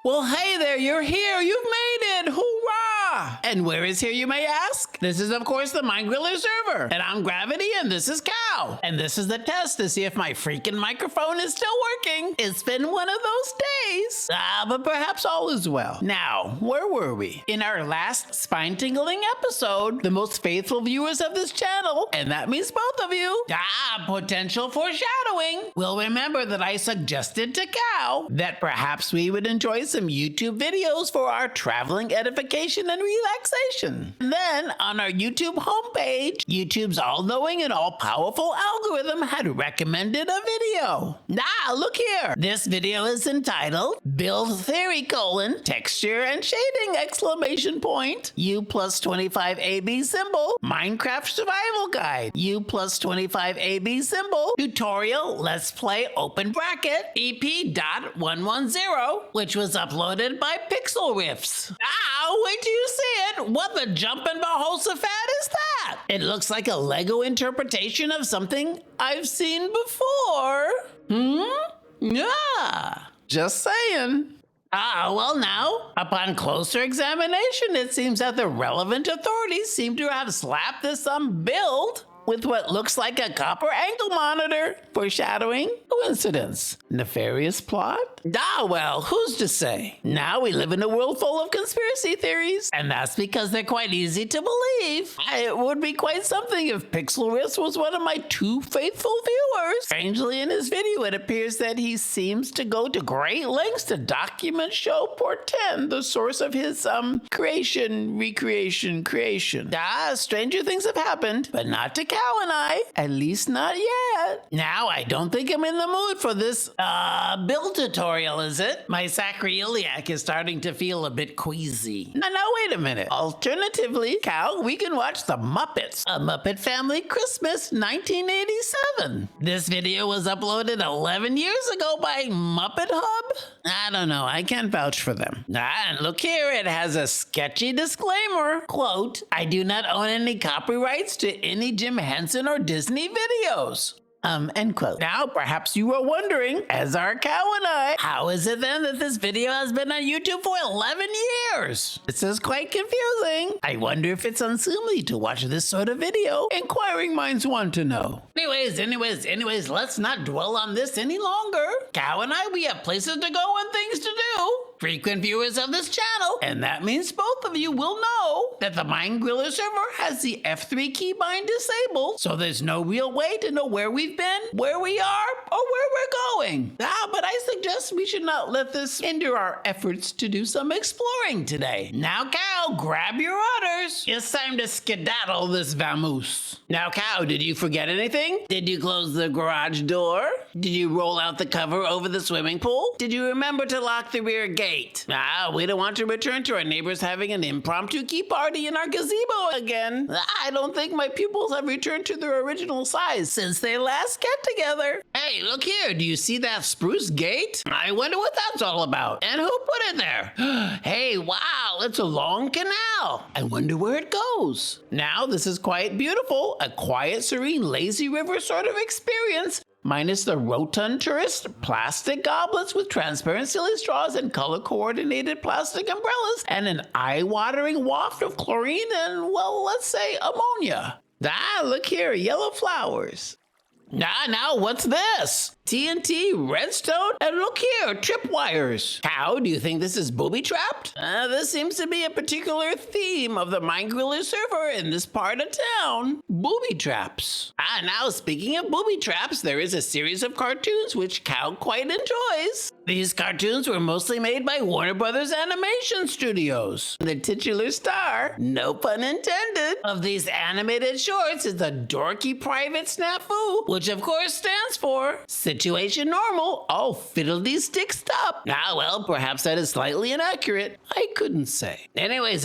Well, hey there, you're here. You've made it. Hoorah! And where is here, you may ask? This is, of course, the MindGriller Server. And I'm Gravity, and this is Cow. And this is the test to see if my freaking microphone is still working. It's been one of those days. But perhaps all is well. Now, where were we? In our last spine-tingling episode, the most faithful viewers of this channel, and that means both of you, potential foreshadowing, will remember that I suggested to Cow that perhaps we would enjoy some YouTube videos for our traveling edification and relaxation. And then, on our YouTube homepage, YouTube's all-knowing and all-powerful algorithm had recommended a video. Look here. This video is entitled Build Theory: Texture and Shading! U plus 25 AB symbol Minecraft Survival Guide. U plus 25 AB symbol Tutorial Let's Play open bracket EP.110, which was uploaded by Pixel Riffs. Wait till you see it. What the jumpin' Bahosaphat is that? It looks like a Lego interpretation of something I've seen before. Yeah, just saying. Well now, upon closer examination, it seems that the relevant authorities seem to have slapped this build with what looks like a copper angle monitor. Foreshadowing? Coincidence? Nefarious plot? Well, who's to say? Now we live in a world full of conspiracy theories, and that's because they're quite easy to believe. It would be quite something if Pixel Riffs was one of my two faithful viewers. Strangely, in his video, it appears that he seems to go to great lengths to document, show, portend the source of his, recreation. Stranger things have happened, but not to Cow and I. At least not yet. Now, I don't think I'm in the mood for this, build tutorial, is it? My sacroiliac is starting to feel a bit queasy. Now, wait a minute. Alternatively, Cow, we can watch The Muppets, A Muppet Family Christmas 1987. This video was uploaded 11 years ago by Muppet Hub? I don't know. I can't vouch for them. And look here. It has a sketchy disclaimer. Quote, I do not own any copyrights to any Jim Henson or Disney videos. End quote. Now, perhaps you are wondering, as are Cow and I, how is it then that this video has been on YouTube for 11 years? This is quite confusing. I wonder if it's unseemly to watch this sort of video. Inquiring minds want to know. Anyways, let's not dwell on this any longer. Cow and I, we have places to go and things to do. Frequent viewers of this channel, and that means both of you will know that the MindGriller Server has the F3 keybind disabled, so there's no real way to know where we've been, where we are, or where we're going. But I suggest we should not let this hinder our efforts to do some exploring today. Now, Cow, grab your orders. It's time to skedaddle this vamoose. Now, Cow, did you forget anything? Did you close the garage door? Did you roll out the cover over the swimming pool? Did you remember to lock the rear gate? We don't want to return to our neighbors having an impromptu key party in our gazebo again. I don't think my pupils have returned to their original size since they last get together. Hey, look here. Do you see that spruce gate? I wonder what that's all about. And who put it there? Hey, wow, it's a long canal. I wonder where it goes. Now, this is quite beautiful. A quiet, serene, lazy river sort of experience. Minus the rotund tourist plastic goblets with transparent silly straws and color-coordinated plastic umbrellas and an eye-watering waft of chlorine and, well, let's say ammonia. Look here, yellow flowers. Now, what's this? TNT, redstone, and look here, tripwires. Cow, do you think this is booby-trapped? This seems to be a particular theme of the MindGriller Server in this part of town. Booby traps. Now, speaking of booby traps, there is a series of cartoons which Cow quite enjoys. These cartoons were mostly made by Warner Brothers Animation Studios. The titular star, no pun intended, of these animated shorts is the dorky private snafu, which of course stands for Situation Normal, all fiddledy-stick stop. Well, perhaps that is slightly inaccurate. I couldn't say. Anyways.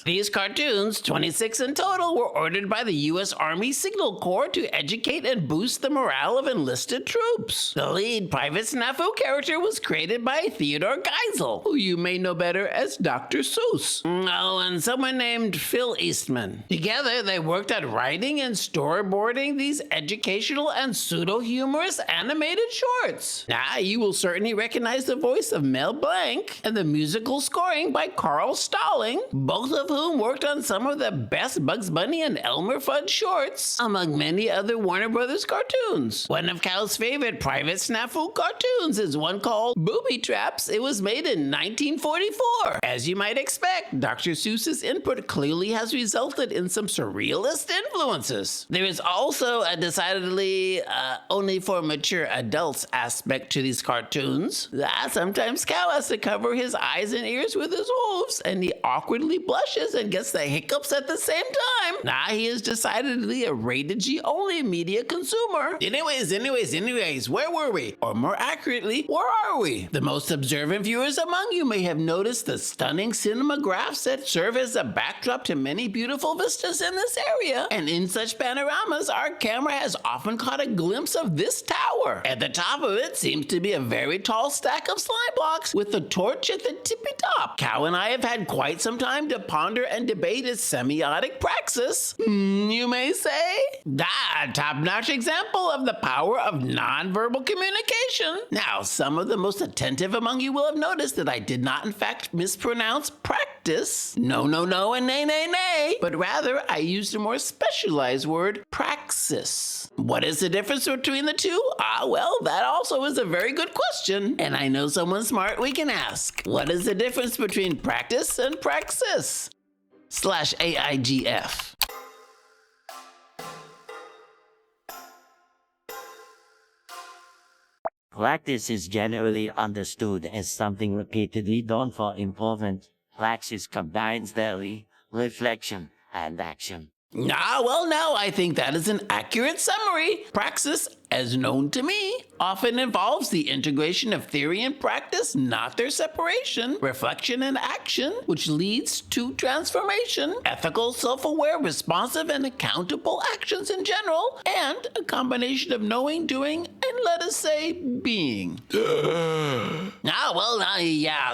These cartoons, 26 in total, were ordered by the U.S. Army Signal Corps to educate and boost the morale of enlisted troops. The lead private snafu character was created by Theodore Geisel, who you may know better as Dr. Seuss. And someone named Phil Eastman. Together, they worked at writing and storyboarding these educational and pseudo-humorous humorous animated shorts. Now, you will certainly recognize the voice of Mel Blanc and the musical scoring by Carl Stalling, both of whom worked on some of the best Bugs Bunny and Elmer Fudd shorts, among many other Warner Brothers cartoons. One of Cal's favorite Private Snafu cartoons is one called Booby Traps. It was made in 1944. As you might expect, Dr. Seuss's input clearly has resulted in some surrealist influences. There is also a decidedly only for mature adults aspect to these cartoons. Sometimes Cal has to cover his eyes and ears with his hooves, and he awkwardly blushes and gets the hiccups at the same time. He is decidedly a rated G only media consumer. Anyways, where were we? Or more accurately, where are we? The most observant viewers among you may have noticed the stunning cinemagraphs that serve as a backdrop to many beautiful vistas in this area. And in such panoramas, our camera has often caught a glimpse of this tower. At the top of it seems to be a very tall stack of slime blocks with the torch at the tippy top. Cow and I have had quite some time to ponder and debate its semiotic praxis, you may say. Top-notch example of the power of non-verbal communication. Now, some of the most attentive among you will have noticed that I did not in fact mispronounce practice. No, and nay. But rather, I used a more specialized word, praxis. What is the difference between the two? Well, that also is a very good question. And I know someone smart we can ask. What is the difference between practice and praxis? /AIGF. Practice is generally understood as something repeatedly done for improvement. Praxis combines theory, reflection, and action. I think that is an accurate summary. Praxis, as known to me, often involves the integration of theory and practice, not their separation, reflection and action, which leads to transformation, ethical, self-aware, responsive, and accountable actions in general, and a combination of knowing, doing, and let us say, being.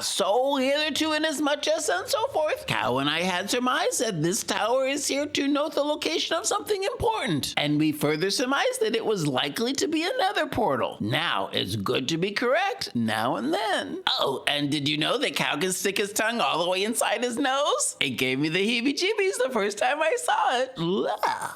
So hitherto and as much as and so forth, Cow and I had surmised that this tower is here to note the location of something important, and we further surmised that it was likely to be another portal. Now, it's good to be correct now and then. And did you know that Cow can stick his tongue all the way inside his nose? It gave me the heebie-jeebies the first time I saw it.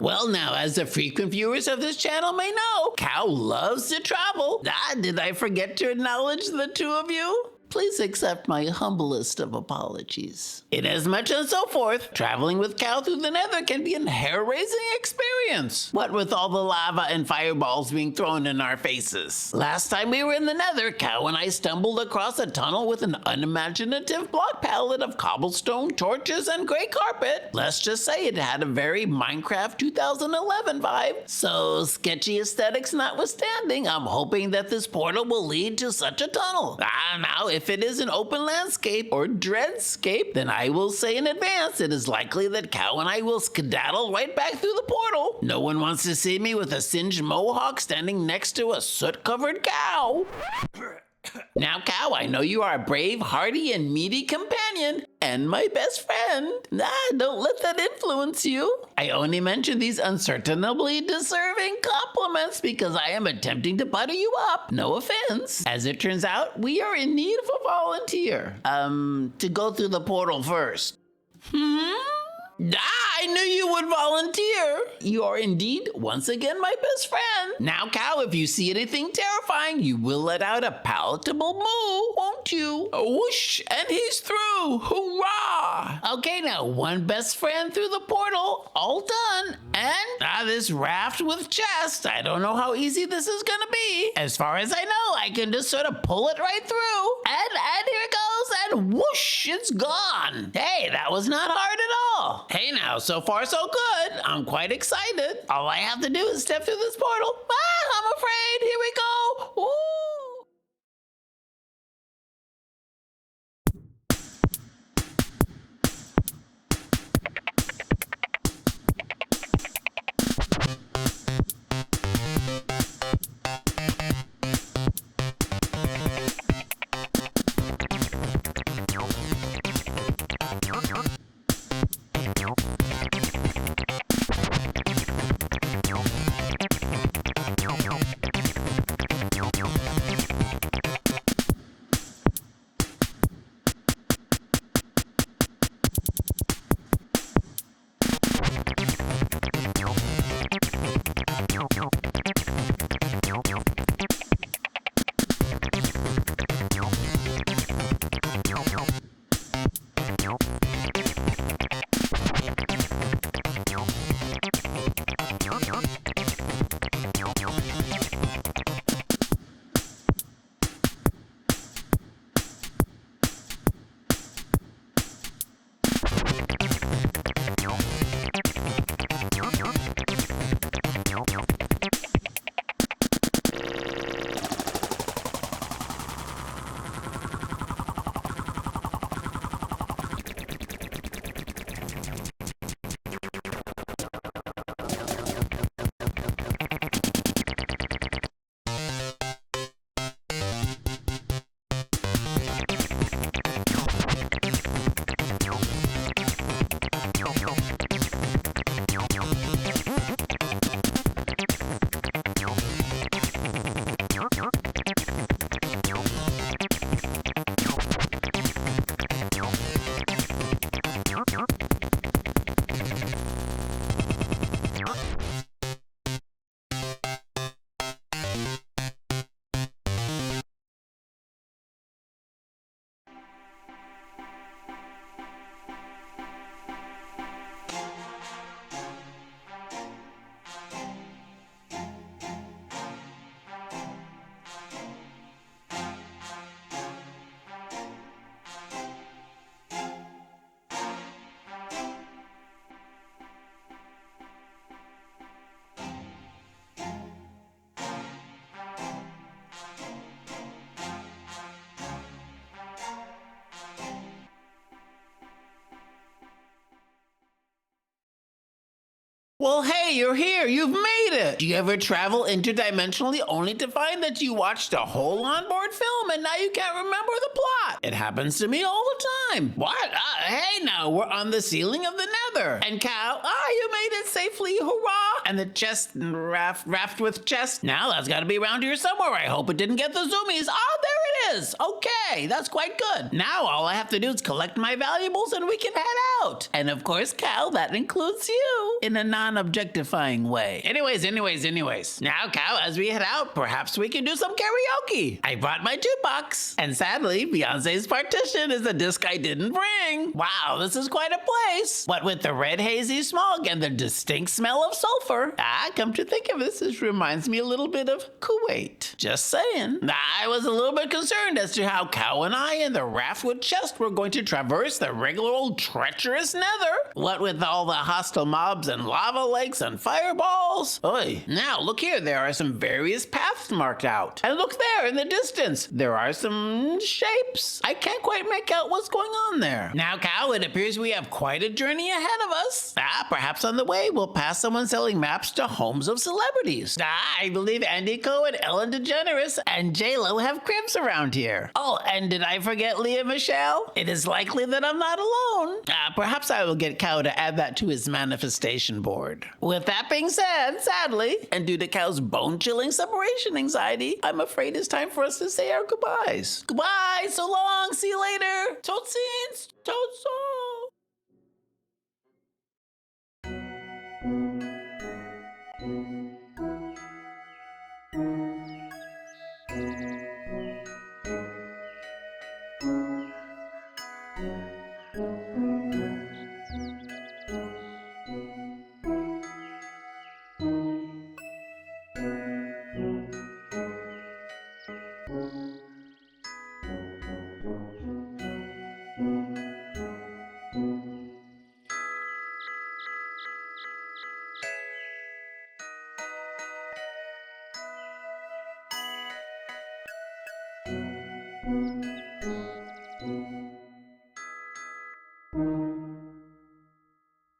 Well, now, as the frequent viewers of this channel may know, Cow loves to travel. Did I forget to acknowledge the two of you? Please accept my humblest of apologies. Inasmuch and so forth, traveling with Cow through the nether can be a hair-raising experience. What with all the lava and fireballs being thrown in our faces. Last time we were in the nether, Cow and I stumbled across a tunnel with an unimaginative block palette of cobblestone, torches, and gray carpet. Let's just say it had a very Minecraft 2011 vibe. So, sketchy aesthetics notwithstanding, I'm hoping that this portal will lead to such a tunnel. Now, if it is an open landscape or dreadscape, then I will say in advance it is likely that Cow and I will skedaddle right back through the portal. No one wants to see me with a singed mohawk standing next to a soot-covered cow. Now, Cow, I know you are a brave, hardy, and meaty companion, and my best friend. Don't let that influence you. I only mention these uncertainably deserving compliments because I am attempting to butter you up. No offense. As it turns out, we are in need of a volunteer. To go through the portal first. I knew you would volunteer. You are indeed, once again, my best friend. Now, Cow, if you see anything terrifying, you will let out a palatable moo, won't you? Whoosh, and he's through. Hoorah! Okay, now, one best friend through the portal, all done. And this raft with chest. I don't know how easy this is gonna be. As far as I know, I can just sort of pull it right through. And here it goes, and whoosh, it's gone. Hey, that was not hard at all. Hey now, so far so good. I'm quite excited. All I have to do is step through this portal. I'm afraid. Here we go. Ooh. Well, hey, you're here. You've made it. Do you ever travel interdimensionally only to find that you watched a whole onboard film and now you can't remember the plot? It happens to me all the time. What? Hey, now we're on the ceiling of the Nether. And Cow, you made it safely. Hurrah! And the chest raft with chest. Now that's got to be around here somewhere. I hope it didn't get the zoomies. Oh, there it is. Okay, that's quite good. Now all I have to do is collect my valuables and we can head out. And of course, Cow, that includes you in a non-objectifying way. Anyways. Now, Cow, as we head out, perhaps we can do some karaoke. I brought my jukebox. And sadly, Beyonce's Partition is a disc I didn't bring. Wow, this is quite a place. What with the red hazy smog and the distinct smell of sulfur. Come to think of this reminds me a little bit of Kuwait. Just saying. I was a little bit concerned as to how Cow and I and the raft with chest were going to traverse the regular old treacherous Nether. What with all the hostile mobs and lava lakes and fireballs. Oy. Now, look here. There are some various paths marked out. And look there in the distance. There are some shapes. I can't quite make out what's going on there. Now, Cow, it appears we have quite a journey ahead of us. Perhaps on the way we'll pass someone selling maps to homes of celebrities. I believe Andy Coe and Ellen DeGeneres and J-Lo have cribs around here. Oh, and did I forget Leah Michelle? It is likely that I'm not alone. Perhaps I will get Cow to add that to his manifestation board. With that being said, sadly, and due to Cow's bone-chilling separation anxiety, I'm afraid it's time for us to say our goodbyes. Goodbye, so long, see you later. Totsies, Totso.